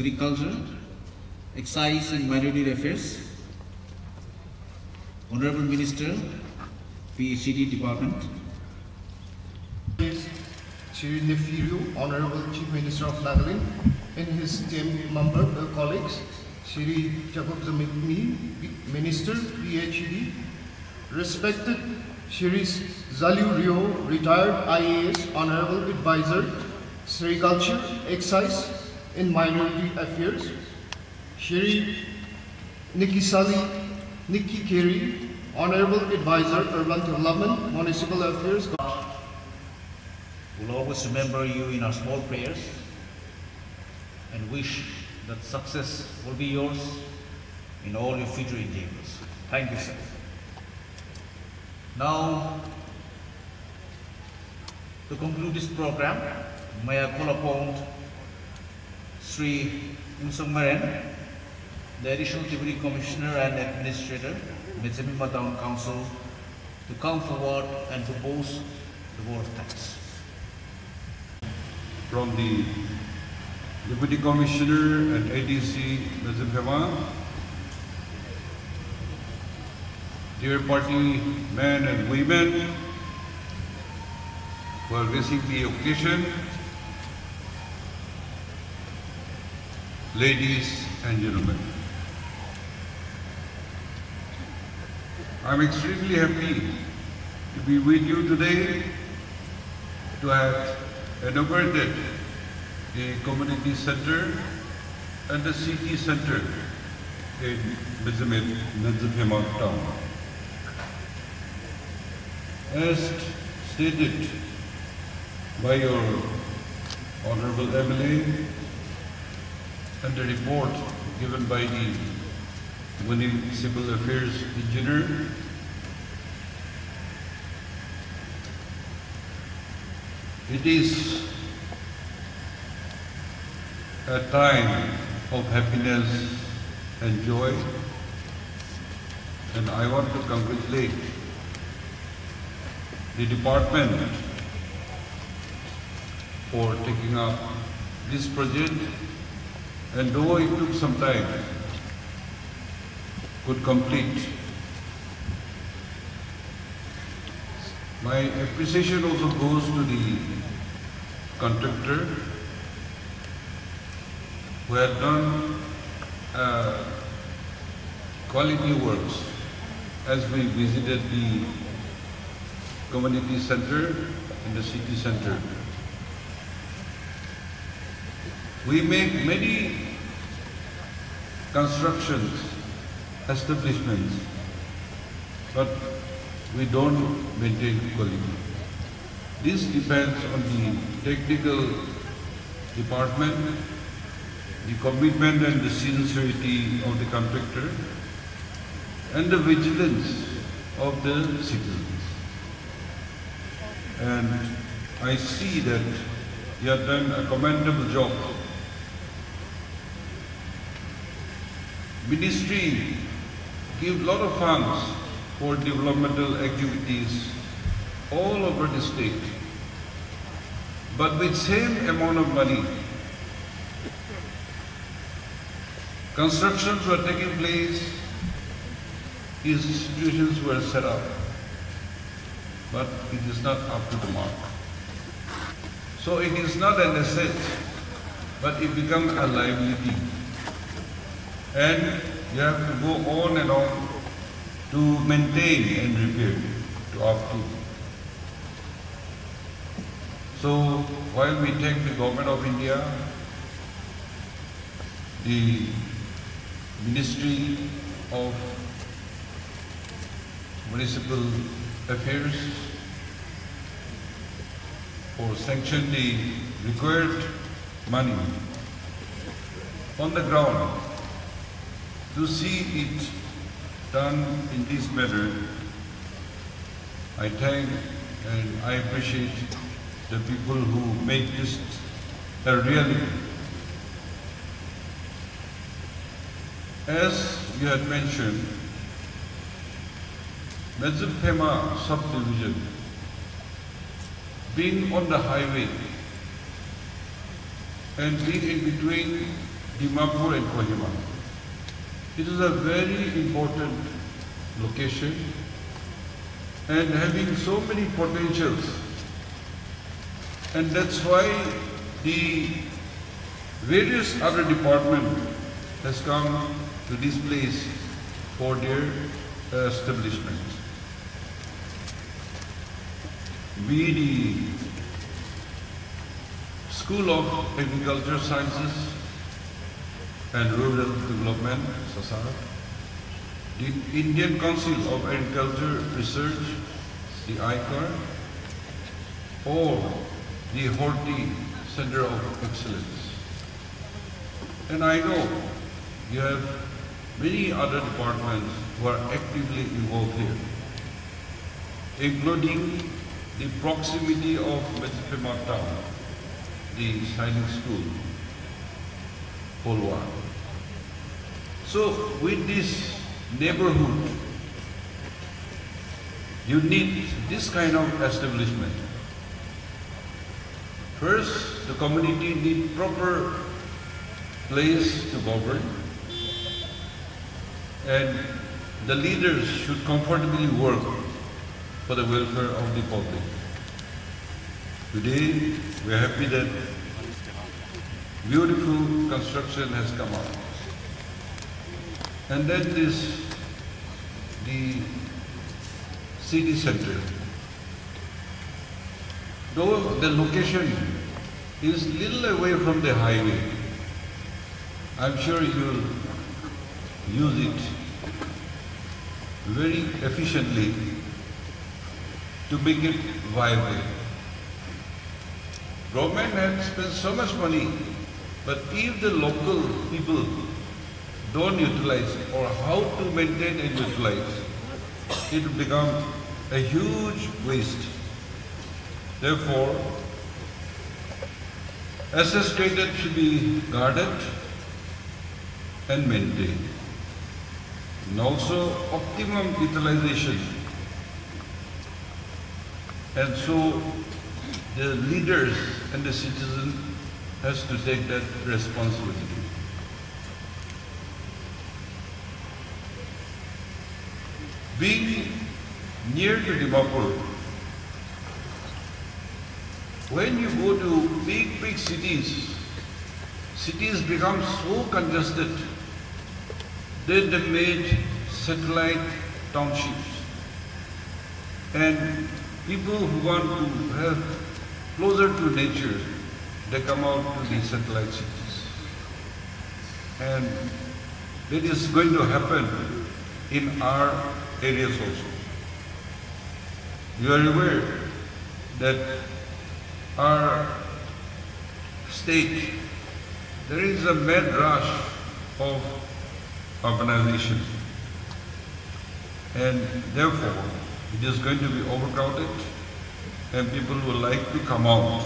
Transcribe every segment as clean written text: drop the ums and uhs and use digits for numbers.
Sericulture, Excise and Minority Affairs, Honorable Minister, PhD Department. Chief Neiphiu Rio, Honorable Chief Minister of Nagaland, and his team member colleagues, Sericulture Minister, PhD, respected Zhaleo Rio, retired IAS, Honorable Advisor, Sericulture, Excise and Minority Affairs, Nickiesalie, Nicky, Kire, Honorable Advisor, Urban Development, Municipal Affairs. We'll always remember you in our small prayers and wish that success will be yours in all your future endeavors. Thank you, sir. Now, to conclude this program, may I call upon Sri Maren, the Additional Deputy Commissioner and Administrator, Medziphema Town Council, to come forward and propose the vote of thanks. From the Deputy Commissioner and ADC Medziphema, dear party men and women who are gracing the occasion, ladies and gentlemen, I am extremely happy to be with you today to have inaugurated a community center and a city center in Medziphema town. As stated by your Honorable MLA and the report given by the Municipal Affairs Engineer, it is a time of happiness and joy, and I want to congratulate the department for taking up this project, and though it took some time, could complete. My appreciation also goes to the contractor who had done quality works as we visited the community center and the city center. We make many constructions, establishments, but we don't maintain quality. This depends on the technical department, the commitment and the sincerity of the contractor, and the vigilance of the citizens. And I see that you have done a commendable job. Ministry give a lot of funds for developmental activities all over the state. But with same amount of money, constructions were taking place, institutions were set up, but it is not up to the mark. So it is not an asset, but it becomes a liability. And you have to go on and on to maintain and repair to upkeep. So while we thank the Government of India, the Ministry of Municipal Affairs for sanctioning the required money on the ground to see it done in this manner, I thank and I appreciate the people who make this a reality. As you had mentioned, Medziphema subdivision, being on the highway and being in between Dimapur and Kohima. It is a very important location and having so many potentials. And that's why the various other departments has come to this place for their establishment. Be the School of Agriculture Sciences and Rural Development, SASAR, the Indian Council of Agriculture Research, the ICAR, or the Horti Center of Excellence. And I know you have many other departments who are actively involved here, including the proximity of Medziphema town, the sailing school, Polwa. So with this neighborhood, you need this kind of establishment. First, the community needs proper place to govern, and the leaders should comfortably work for the welfare of the public. Today, we are happy that beautiful construction has come out. And then the city center. Though the location is little away from the highway, I'm sure you'll use it very efficiently to make it viable. Government has spent so much money, but if the local people don't utilize or how to maintain and utilize, it will become a huge waste. Therefore, assets created should be guarded and maintained. And also optimum utilization. And so the leaders and the citizen has to take that responsibility. Being near to Dimapur, when you go to big cities, cities become so congested that they made satellite townships. And people who want to have closer to nature, they come out to the satellite cities. And that is going to happen in our areas also. You are aware that our state, there is a mad rush of urbanization. And therefore, it is going to be overcrowded and people will like to come out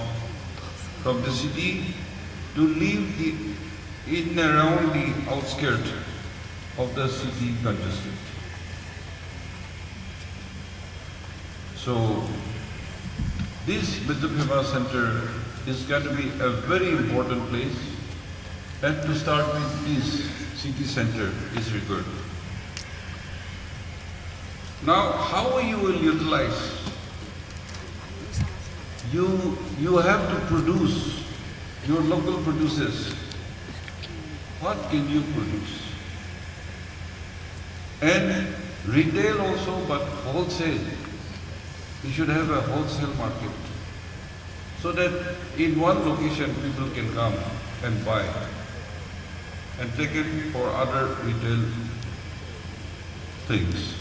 from the city to live in and around the outskirts of the city congested. So this Medziphema Center is going to be a very important place, and to start with this city center is required. Now, how you will utilize? You have to produce your local producers. What can you produce? And retail also, but wholesale. You should have a wholesale market so that in one location people can come and buy and take it for other retail things.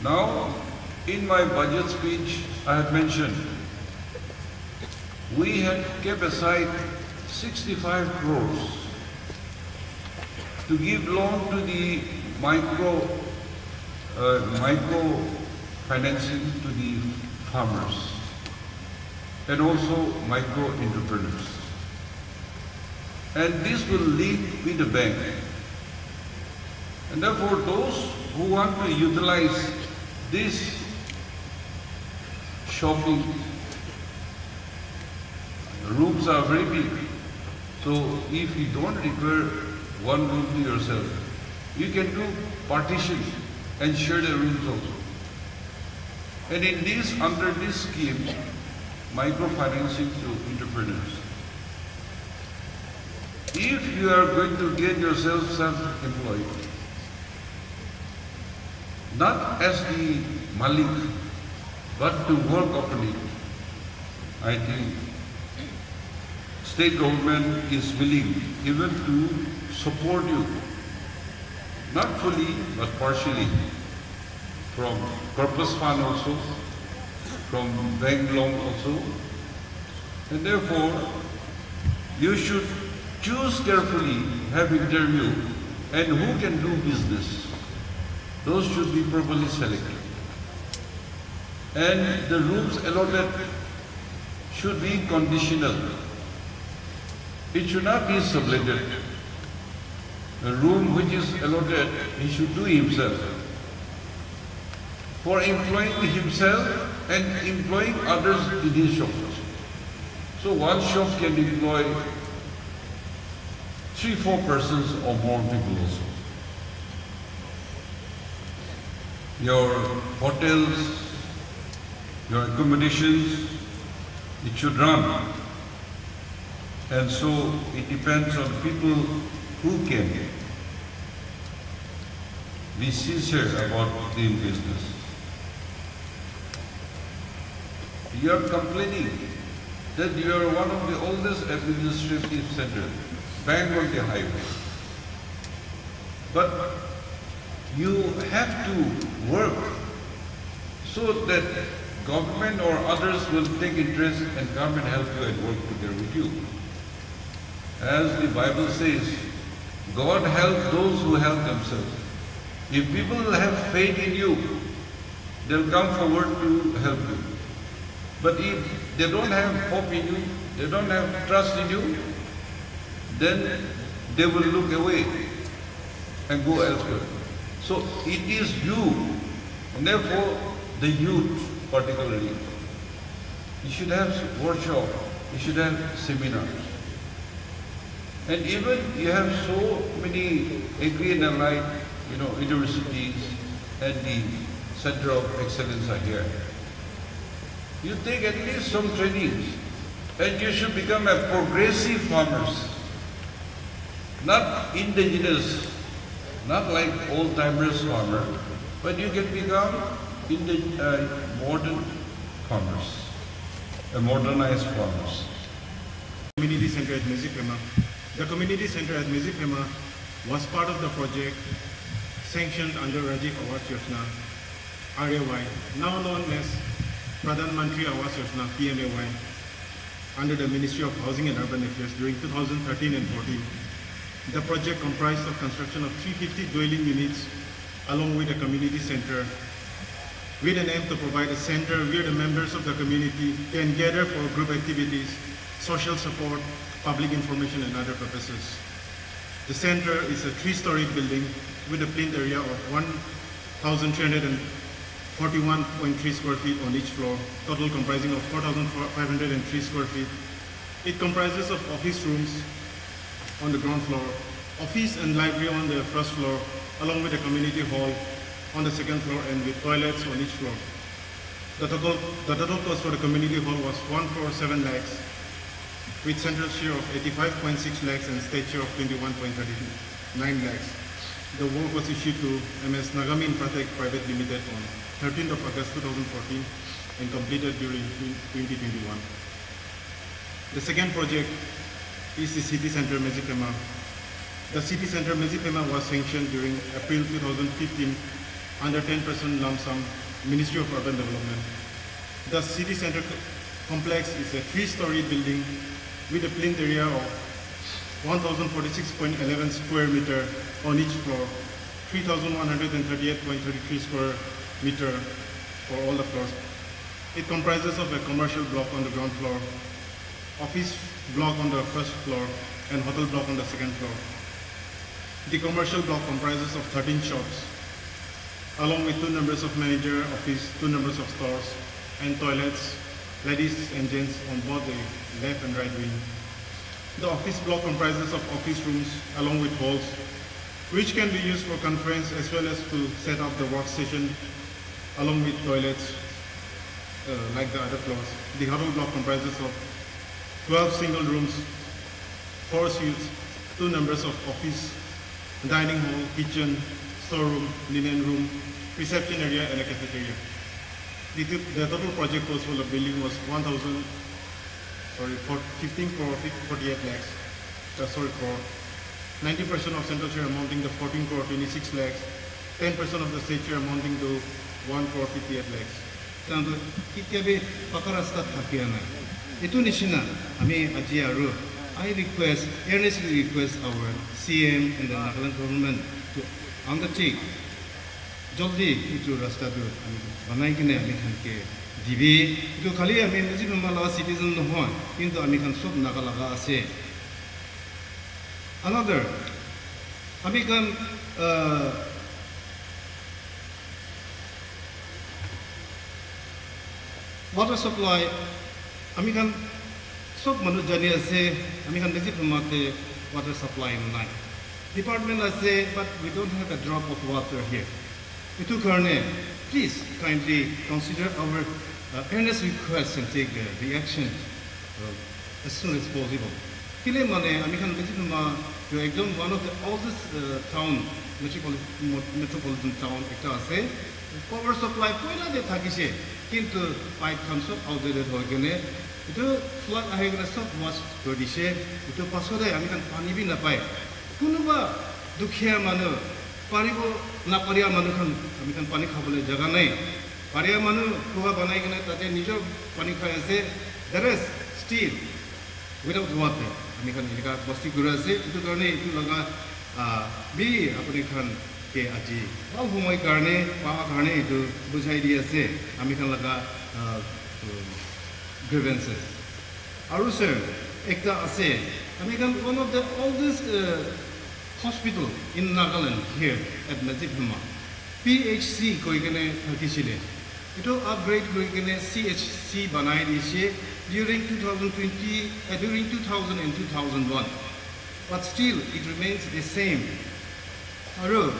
Now, in my budget speech, I had mentioned we had kept aside 65 crores to give loan to the micro financing to the farmers and also micro entrepreneurs. And this will link with the bank. And therefore, those who want to utilize this shopping, rooms are very big, So if you don't require one room to yourself, you can do partition and share the rooms also. And in this, under this scheme, microfinancing to entrepreneurs. If you are going to get yourself self-employed, not as the Malik, but to work openly, I think state government is willing even to support you, not fully, but partially, from corpus fund also, from bank loan also, and therefore you should choose carefully, have interview, and who can do business. Those should be properly selected. And the rooms allotted should be conditional. It should not be subletted. A room which is allotted, he should do himself. For employing himself and employing others in his shop. So one shop can employ 3-4 persons or more people also. Your hotels, your accommodations, it should run. And so it depends on people who can be sincere about doing business. You are complaining that you are one of the oldest administrative centers, bang on the highway. But you have to work so that government or others will take interest and come and help you and work together with you. As the Bible says, God helps those who help themselves. If people have faith in you, they'll come forward to help you. But if they don't have hope in you, they don't have trust in you, then they will look away and go elsewhere. So it is you, and therefore the youth particularly. You should have workshop, you should have seminars. And even you have so many agri and allied, universities and the Center of Excellence are here. You take at least some trainings and you should become a progressive farmers, not indigenous, not like old-timers farmer, but you can become modern farmers, modernized farmers. Community Center at Medziphema. The Community Center at Medziphema was part of the project sanctioned under Rajiv Awas Yojana, RAY, now known as Pradhan Mantri Awas Yojana, PMAY, under the Ministry of Housing and Urban Affairs during 2013 and 14. The project comprised of construction of 350 dwelling units along with a community center with an aim to provide a center where the members of the community can gather for group activities, social support, public information and other purposes. The center is a 3-story building with a plinth area of 1,341.3 square feet on each floor, total comprising of 4,503 square feet. It comprises of office rooms on the ground floor, office and library on the first floor, along with a community hall on the second floor and with toilets on each floor. The total cost for the community hall was 1.7 lakhs, with central share of 85.6 lakhs and state share of 21.39 lakhs. The work was issued to MS Nagami Infratech Private Limited on 13th of August 2014 and completed during 2021. The second project is the City Center Medziphema. The City Center Medziphema was sanctioned during April 2015 under 10% lump sum Ministry of Urban Development. The City Center complex is a 3-story building with a plinth area of 1,046.11 square meter on each floor, 3,138.33 square meter for all the floors. It comprises of a commercial block on the ground floor, office block on the first floor, and hotel block on the second floor. The commercial block comprises of 13 shops, along with 2 numbers of manager office, 2 numbers of stores, and toilets, ladies and gents on both the left and right wing. The office block comprises of office rooms along with halls, which can be used for conference as well as to set up the workstation along with toilets like the other floors. The hotel block comprises of 12 single rooms, 4 suites, 2 numbers of office, dining hall, kitchen, storeroom, linen room, reception area, and a cafeteria. The total project cost for the building was 15 crore 48 lakhs. Crore. 90% of central share amounting to 14 crore 26 lakhs. 10% of the state share amounting to 1 crore 58 lakhs. Tanto kitabe pakarasta thakiana. Itu nishina ami ajiaru. I earnestly request our CM and the Nagaland government to undertake jaldi itu rasta tu banai kene ami khan ke dibe itu khali ami Medziphema la citizen no hoy kintu ami khan sob naga laga ase. Another ami khan water supply ami khan sob manu jani ase ami khan Medziphema te water supply in line department ase, but we don't have a drop of water here. Itu karne please kindly consider our earnest request and take the action as soon as possible. Kile mane ami khan Medziphema to ekdom one of the oldest town metropolitan town ekta ase. Power supply poila de thakise kintu pipe khan sob outdated hoy kene itu flood ahe kene sob wash kodise itu pasode ami khan pani bi na pai kunuba dukhia manu paribo na paria manu khan ami khan pani khabole jaga nai paria manu kuha banai kene tate nijor pani khai ase there is still without water ami khan ilika basti gura ase itu karone itu laga bi apni khan ke aji all humai karne pa karne itu bujhai di ase ami khan laga grievances aru sir ekta ase ami khan one of the oldest hospital in Nagaland here at Medziphema PHC koi kene thakisile ito upgrade koi kene CHC banai dise during 2020 during 2000 and 2001 but still it remains the same aru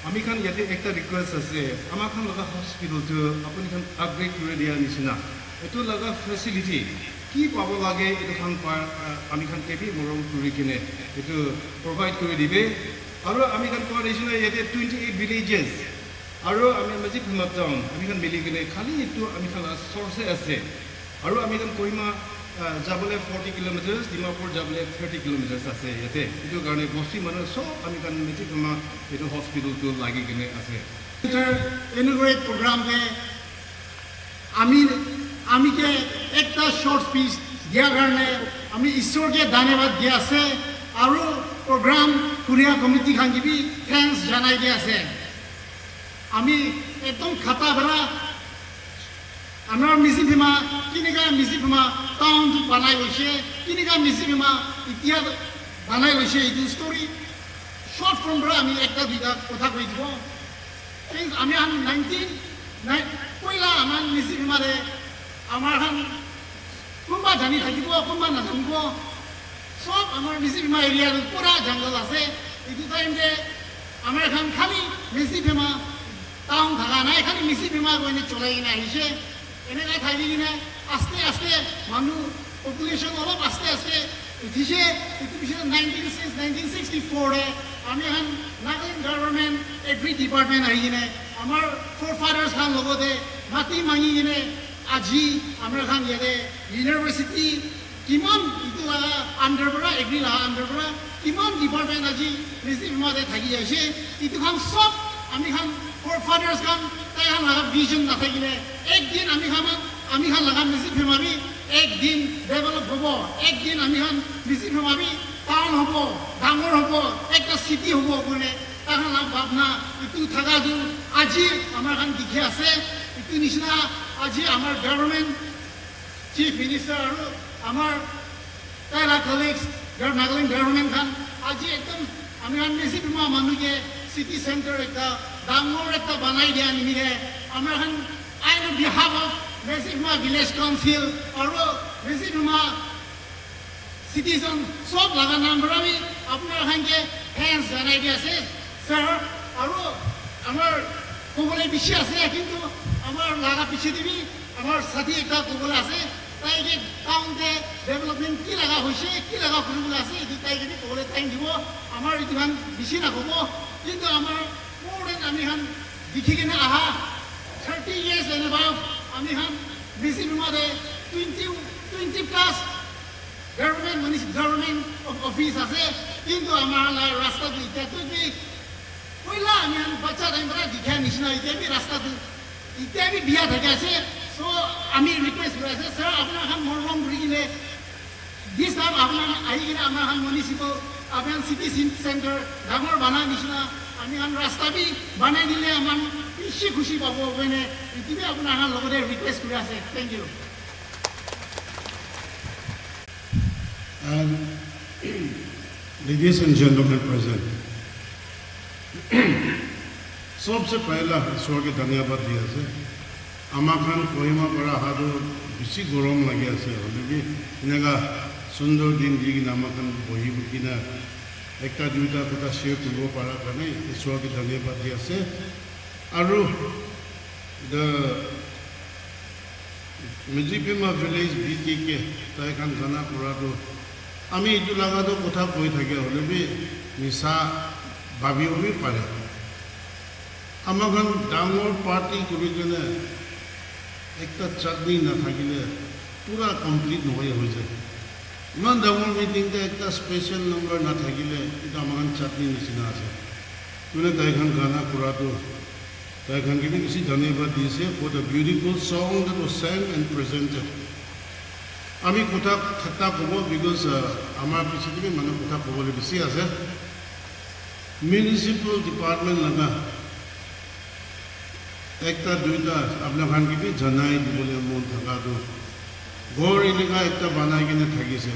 ami khan yate ekta request ase ama khan laga hospital to apuni khan upgrade kore dia nisina ito laga facility ki pabo lage ito khan ami khan kebi morom kuri kine ito provide kore dibe aru ami khan ko nisina yate 28 villages aru ami Medziphema town ami khan mili kine khali ito ami khan source ase aru ami khan Kohima Zhaleo 40 kilometers Dimapur Zhaleo 30 kilometers ase yate ito garne bosti manu so ami khan Medziphema ito hospital to lagi kine ase inaugurate program pe আমি কে একটা short speech দিয়া কারণে আমি ঈশ্বরকে ধন্যবাদ দিয়া আছে আৰু প্রোগ্রাম কুরিয়া কমিটি খানগিবি থ্যাঙ্কস জানাই দিয়া আছে আমি একদম খাতা ভরা আমার Medziphema কিনেকা Medziphema টাউন বানাই লৈছে কিনেকা Medziphema ইতিয়া বানাই লৈছে এই স্টোরি শর্ট ফর্ম ভরা আমি একটা দুইটা কথা কই দিব আমি 19 পয়লা আমার Medziphema রে আমার খান কোনবা জানি থাকিব কোনবা না জানিব সব আমার Medziphema এরিয়ার পুরা জঙ্গল আছে এই টাইম দে আমার খান খালি Medziphema টাউন থাকা নাই খালি Medziphema কইনে চলাই না হিসে এনেকা থাকি কিনে আস্তে আস্তে মানুষ পপুলেশন অলপ আস্তে আস্তে উঠিছে এটো পিছে 1964 এ আমি খান নাগালেণ্ড গভৰ্ণমেণ্ট এগ্ৰি ডিপাৰ্টমেণ্ট আহি কিনে আমাৰ ফৰফাদাৰ্ছ খান লগতে মাটি মাঙি কিনে আজি আমরা খান ইয়াতে ইউনিভার্সিটি কিমান ইটো লাগা আন্ডার পৰা এগ্রি লাগা আন্ডার পৰা কিমান ডিপার্টমেন্ট আজি Medziphema তে থাকি আছে ইটো খান সব আমি খান ফর ফাদার্স খান তাই খান লাগা ভিজন না থাকিলে একদিন আমি খান লাগা Medziphema বি একদিন ডেভেলপ হবো একদিন আমি খান Medziphema বি টাউন হবো ডাঙর হবো একটা সিটি হবো বলে তাহার ভাবনা ইটো থাকা দিন আজি আমার খান দেখে আছে ইটো নিচিনা আজি আমার গভর্নমেন্ট চিফ মিনিস্টার আর আমার তারা কলিগস নাগালেণ্ড গভর্নমেন্ট খান আজি একদম আমি Medziphema মানুষকে সিটি সেন্টার একটা ডাঙর একটা বানাই দিয়া নিমিলে আমার খান I on behalf of Medziphema village council আর Medziphema citizen sob laga number ami apnar hange thanks janai di ase sir aru amar kobole bishi ase kintu amar laga piche dibi amar sathi ekta kobole ase tai ge town de development ki laga hoise ki laga kuribole ase edu tai ge kobole time dibo amar idiman bishi na kobo kintu amar more than ami han dikhigena aha 30 years and above ami han Medziphema de 20 plus government municipal government office ase kintu amar la rasta di tetu bi koila ami han bacha time bara dikha nishna ite bi rasta di ite bi biya thake ase so ami request kore ase sir apna han morong rigine this time apna aigina amar han municipal aban city center dangor bana nishna ami han rasta bi banai dile amar bishi khushi pabo bene itibe apna han logore request kore ase thank you. Ladies and gentlemen present, सबसे पहला ईश्वर के धन्यवाद दिया से आमाखान कोहिमा पड़ा हादो BC गरम लगे से होले भी इनका सुंदर दिन जी की आमाखान बही बुकिना एकता दुईटा कथा शेयर करबो पारा करने ईश्वर के धन्यवाद दिया से आरो द Medziphema village BKK ताइखान जाना पड़ा तो আমি ইটো লাগাতো কথা কই থাকে হলে বি মিছা ভাবিও বি পারে আমাখন ডাঙৰ পাৰ্টি কৰি কেনে একটা চাটনি না থাকিলে পুরা কমপ্লিট নহয় হৈ যায় ইমান ডাঙৰ মিটিংতে একটা স্পেশাল নম্বৰ না থাকিলে এটা আমাখন চাটনি নিচিনা আছে তুলে তাইখান গানা কৰাটো তাইখান কি বেছি ধন্যবাদ দিছে for the beautiful song that was sang and presented আমি কথা ঠাট্টা কব বিকজ আমাৰ পিছতে মানে কথা কবলৈ বেছি আছে মিউনিচিপাল ডিপাৰ্টমেণ্ট লগা একটা দুইটা আপোনাৰ খান কি জনাই দিবলৈ মন থকাটো ঘৰ এলেকা একটা বনাই কিনে থাকিছে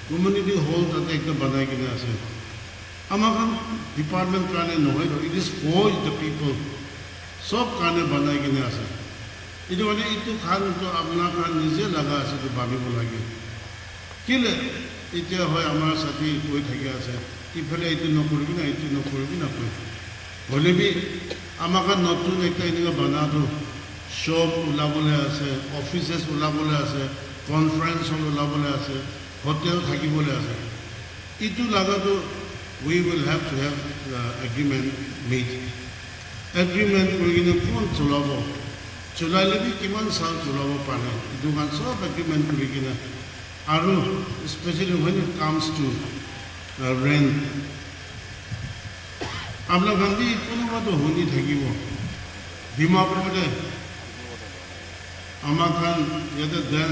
কমিউনিটি হল তাতে একটা বনাই কিনে আছে আমাৰ খান ডিপাৰ্টমেণ্ট কাৰণে নহয় it is for the people সব কাৰণে বনাই কিনে আছে itu মানে itu খান তো আপনার খান নিজে লাগা আছে তো ভাবিব লাগে কিলে এতিয়া হয় আমার সাথী কই থাকে আছে ইফালে এইটো নকৰিবি না এইটো নকৰিবি না কই হলে বি আমাক নতুন একটা এনেকা বানাটো শপ উলাবলে আছে অফিসেস উলাবলে আছে কনফারেন্স হল উলাবলে আছে হোটেল থাকিবলে আছে ইটো লাগাটো we will have to have agreement made agreement কৰি কিনে কোন চলাব চলাইলে বি কিমান সাল চলাব পাৰে দুগান সব এগ্ৰিমেণ্ট কৰি কিনে আৰু especially when it comes to rent আপোনাৰ গান্ধী কোনোবাটো শুনি থাকিব ডিমাপুৰতে আমাৰ খান ইয়াতে দেন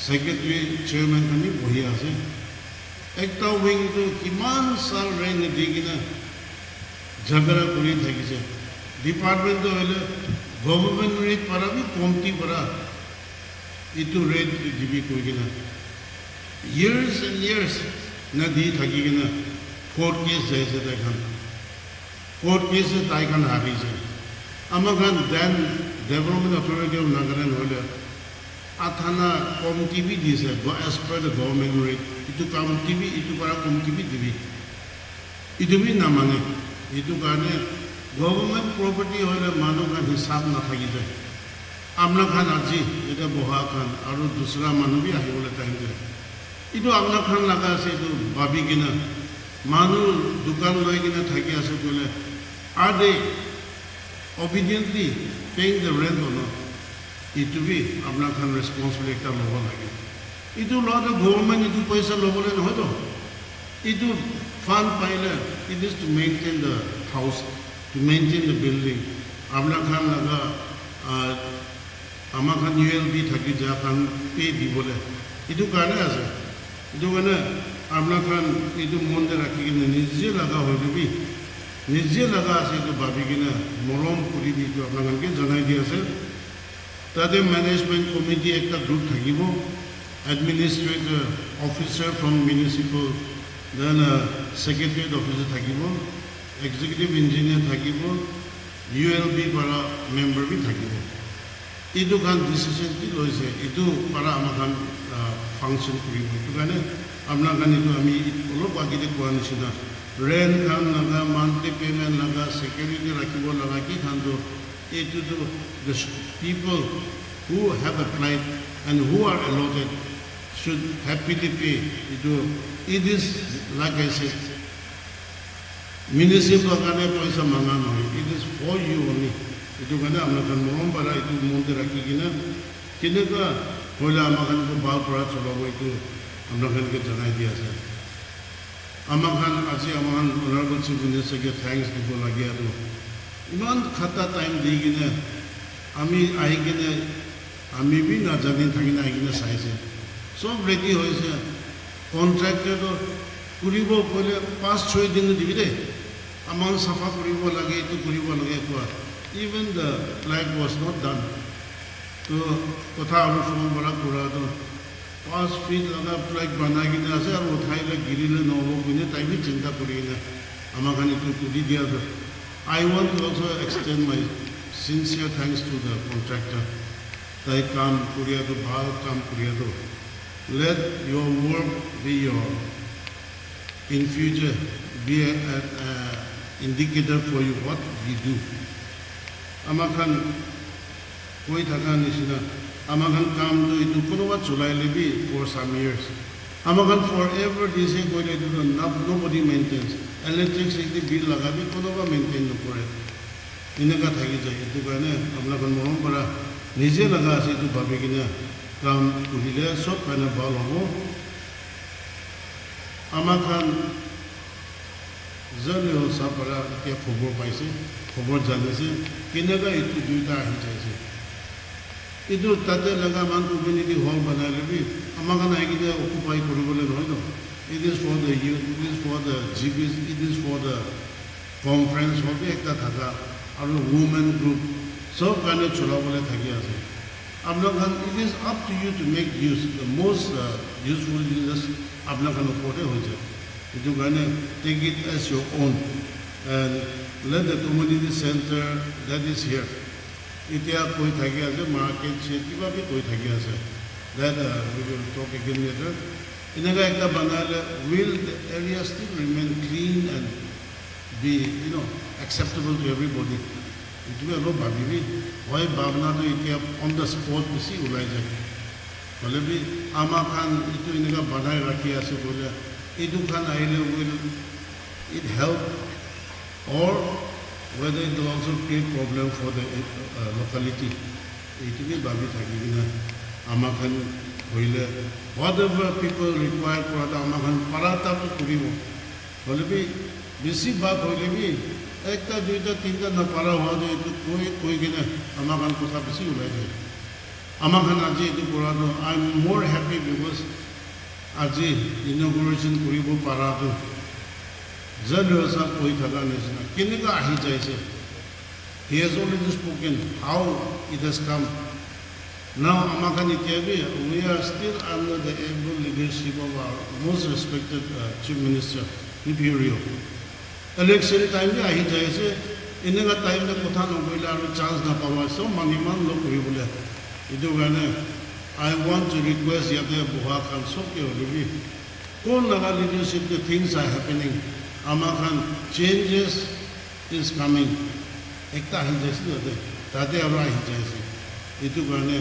সেক্ৰেটাৰী চেয়াৰমেন খানি বহি আছে একটা উইংটো কিমান সাল ৰেণ্ট দি কিনে ঝগড়া কৰি থাকিছে ডিপাৰ্টমেণ্ট হলে গভৰ্ণমেণ্ট ৰেট পৰা বি কমতি পৰা ইটো ৰেট দিবি কৈ কিনে years and years না দি থাকি কিনে কোর্ট কেস যাইছে তাইখান কোর্ট কেসে তাইখান হারিছে আমার খান দেন ডেভেলপমেন্ট অথরিটি অফ নাগাল্যান্ড হলে আথানা কমতি বি দিছে as per the government rate ইটো কমতি বি ইটো পৰা কমতি বি দিবি ইটো বি না মানে ইটো কাৰণে গভৰ্ণমেণ্ট প্ৰপাৰ্টি হলে মানুহ খান হিচাপ নাথাকি যায় আপনার খান আজি এটা বহা খান আৰু দুসরা মানুহ বি আহিবলৈ টাইম যায় ইটো আপনার খান লাগা আছে ইটো ভাবি কিনা মানুহ দোকান লৈ কিনে থাকি আছে কলে are they obediently paying the rent or not ইটো বি আপনার খান রেসপন্সিবিলিটি একটা লব লাগে ইটো লওঁতে গভৰ্ণমেণ্ট ইটো পইচা ল'বলৈ নহয় তো ইটো ফাণ্ড পাইলে it is to maintain the house to maintain the building আপনার খান লাগা আমার খান ULB থাকি যা খান পে দিবলে ইটো কাৰণে আছে ইটো কাৰণে আপনার খান ইটো মনতে রাখি কিনে নিজে লাগা হইলে বি নিজে লাগা আছে ইটো ভাবি কিনে মৰম কৰিবি ইটো আপনার খানকে জনাই দি আছে তাতে ম্যানেজমেন্ট কমিটি একটা গ্রুপ থাকিব administrator officer from municipal then secretariat officer থাকিব executive engineer থাকিব ULB para member বি থাকিব ইটো খান ডিসিশন কি লৈছে ইটো para আমাৰ খান function kuri bo to gane amna gani to ami olo bagide ko anisina rent khan laga monthly payment laga security rakhibo laga ki khan do it to the people who have applied and who are allotted should happily pay it is like I said municipal gane paisa manga no it is for you only itu gane amna kan morom bara itu monte rakhi gina kinega hola amakan ko ba pura cholo bo itu amna kan ke janai dia ase amakan aji amakan honorable chief minister ke thanks dibo lagi aro iman khata time di gina ami ai gina ami bi na jani thagina ai gina sai se sob ready hoise contractor to kuribo pole 5-6 din dibide aman safa kuribo lage to kuribo lage ko even the flag was not done to kotha aru shom bala pura to 5 feet laga flag bana gina ase aru uthai la girile no ho gine tai bi chinta kurina amakhani to kudi dia to I want to also extend my sincere thanks to the contractor tai kam kuriya to bhal kam kuriya to let your work be your in future be an indicator for you what you do amakhan koi thaka nisina amakhan kam do itu konoba chulai lebi for some years amakhan forever this is going to do nobody maintains electricity bill lagabi konoba maintain no kore inaga thagi jai itu kane amna kan morom para nije laga ase itu babe kina kam kulile sob kana bal hobo amakhan Zhaleo sapara ke khobor paise khobor janese kinaga itu duita hi jaise itu tate laga man community hall banale bi amakan ai gide occupy koribole noy no it is for the youth it is for the GBs it is for the conference hobe ekta thaka aru women group sob kane chulabole thaki ase amnakan it is up to you to make use the most useful uses amnakan okote hoje itu kane take it as your own and let the community center that is here itia koi thaki ase market se kiba bhi koi thaki ase that we will talk again later inaga ekta banale will the area still remain clean and be acceptable to everybody itu lo bhabi hoy bhavna to itia on the spot bisi ulai jai bole bhi ama khan itu inaga banai rakhi ase bole itu khan aile will it help or whether it will also create problem for the locality itu bhi bhabi thaki gina amakhan hoile whatever people require for the amakhan parata to kuribo bole bhi bisi bab hoile bhi ekta duita tinta na para ho je to koi gina amakhan kotha bisi ulai jai amakhan aji itu purano I am more happy because aji inauguration kuribo parato Zhaleo sa koi thaka nisna kiniga ahi jaise he has already spoken how it has come now amakan itiabi we are still under the able leadership of our most respected Chief Minister Neiphiu Rio election time bi ahi jaise inaga time na kotha no goila aru chance na pawa so maniman lo kuribole idu gane I want to request yate buha khan soke olibi kon naga leadership the things are happening amakhan changes is coming ekta hi jaise tate aru ahi jaise itu gane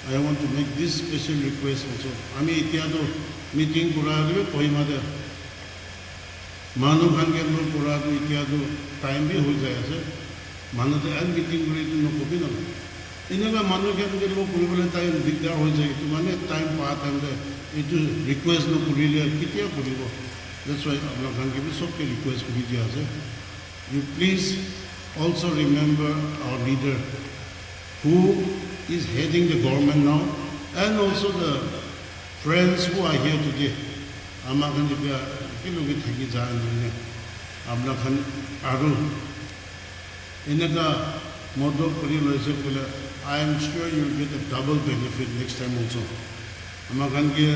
I want to make this special request also ami itia to meeting kura libe kohima de manu khan ke lo kura to itia to time bi ho jai ase manu de an meeting kuri to no kobi na inaga manu ke lo kuribole time digdar ho jai to mane time pa time de itu request no kurile kitia kuribo that's why apna khan ke bi sob ke request kuri dia ase you please also remember our leader who is heading the government now and also the friends who are here today amakan dibya kilogi thaki jan ne apna khan aru inaga modo kuri loise kula I am sure you will get a double benefit next time also amakan ke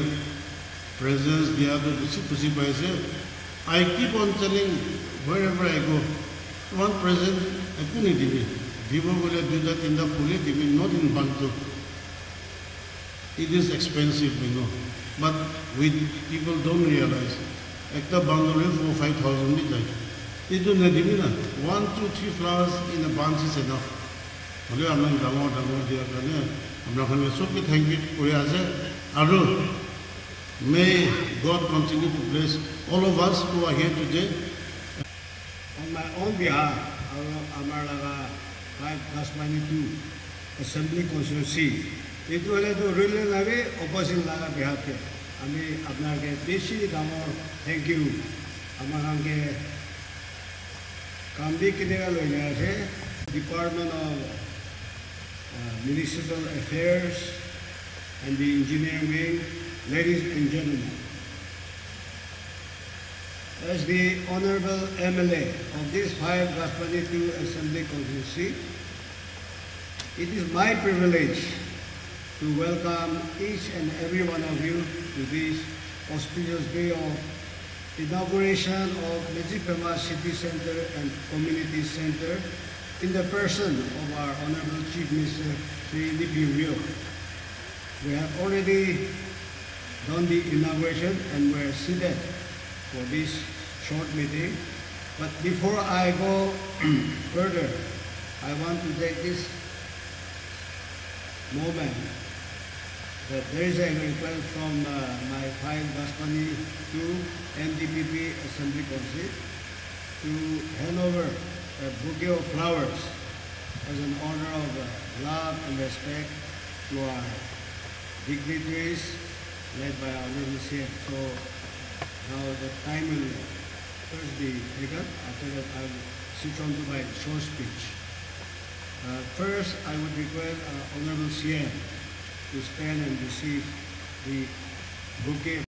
presence dia to kusi paise I keep on telling wherever I go one present akuni dibi dibo bole duda tinda pule dibi not in bantu it is expensive but people don't realize. Ekta boundary for 5,000 meters. It don't need 1, 2, 3 flowers in a bunch is enough. Only I'm not going to thank you for your may God continue to bless all of us who are here today. On my own behalf, Amaraga 5/22 Assembly Constituency, it will really lave opposing Laga behalf. Ami Abnage Bishi Damor, thank you. Amarange Kambi Kinega Department of Municipal Affairs and the Engineering Wing, ladies and gentlemen. As the Honorable MLA of this 5/22 Assembly Constituency, it is my privilege to welcome each and every one of you to this auspicious day of inauguration of Medziphema City Center and Community Center in the person of our Honorable Chief Minister Neiphiu Rio. We have already done the inauguration and we're seated for this short meeting. But before I go further, I want to take this moment that there is a request from my 5/22 NDPP Assembly Council to hand over a bouquet of flowers as an honor of love and respect to our dignitaries led by our Honorable CM. So now the time will first be taken. After that, I will switch on to my short speech. First, I would request Honorable CM to stand and receive the bouquet.